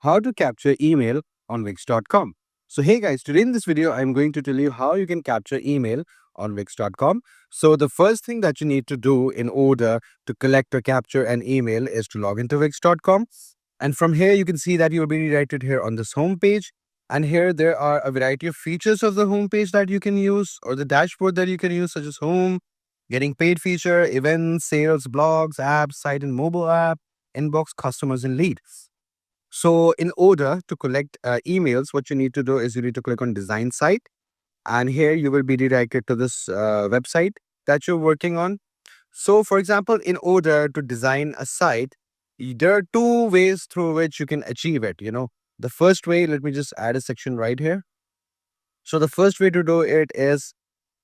how to capture email on Wix.com. So hey guys, today in this video, I'm going to tell you how you can capture email on Wix.com. So the first thing that you need to do in order to collect or capture an email is to log into Wix.com. And from here, you can see that you will be redirected here on this home page. And here there are a variety of features of the home page that you can use, or the dashboard that you can use, such as home, getting paid feature, events, sales, blogs, apps, site and mobile app, inbox, customers, and leads. So in order to collect emails, what you need to do is you need to click on design site. And here you will be redirected to this website that you're working on. So for example, in order to design a site, there are two ways through which you can achieve it. The first way, let me just add a section right here. So the first way to do it is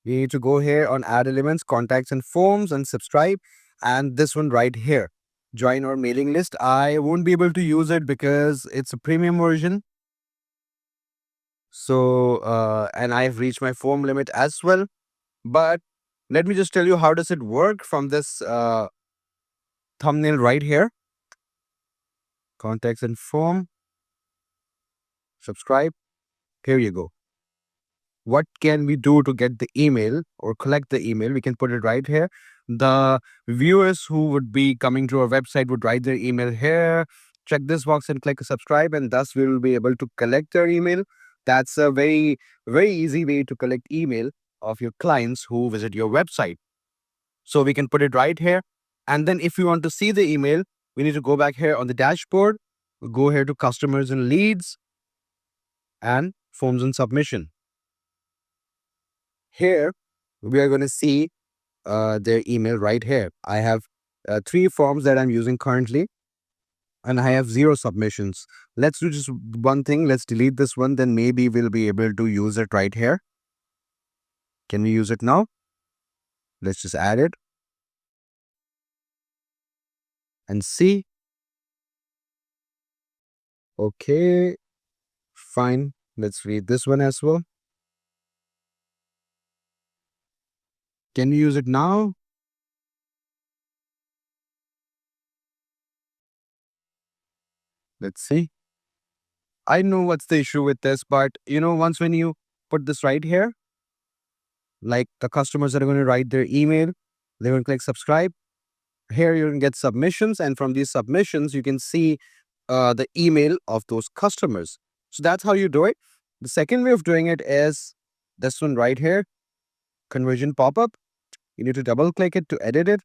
you need to go here on add elements, contacts and forms and subscribe. And this one right here, join our mailing list. I won't be able to use it because it's a premium version. So, and I've reached my form limit as well. But let me just tell you how does it work from this thumbnail right here. Contacts and form, subscribe. Here you go. What can we do to get the email or collect the email? We can put it right here. The viewers who would be coming to our website would write their email here, check this box and click subscribe, and thus we will be able to collect their email. That's a very, very easy way to collect email of your clients who visit your website. So we can put it right here. And then if you want to see the email, we need to go back here on the dashboard, go here to customers and leads and forms and submission. Here, we are going to see their email right here. I have 3 forms that I'm using currently, and I have 0 submissions. Let's do just one thing. Let's delete this one. Then maybe we'll be able to use it right here. Can we use it now? Let's just add it and see. Okay, fine. Let's read this one as well. Can we use it now? Let's see. I know what's the issue with this, but once when you put this right here, like the customers that are going to write their email, they're going to click subscribe. Here you can get submissions, and from these submissions, you can see the email of those customers. So that's how you do it. The second way of doing it is this one right here, conversion pop-up. You need to double click it to edit it.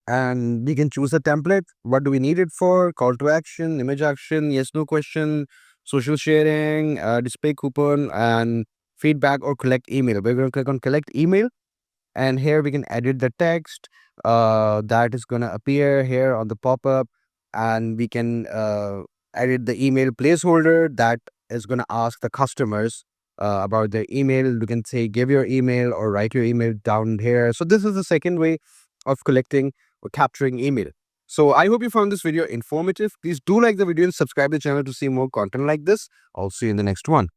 And we can choose a template. What do we need it for? Call to action, image action, yes, no question, social sharing, display coupon, and feedback or collect email. We're going to click on collect email. And here we can edit the text that is going to appear here on the pop-up. And we can edit the email placeholder that is going to ask the customers about their email. You can say give your email or write your email down here. So this is the second way of collecting or capturing email. So I hope you found this video informative. Please do like the video and subscribe to the channel to see more content like this. I'll see you in the next one.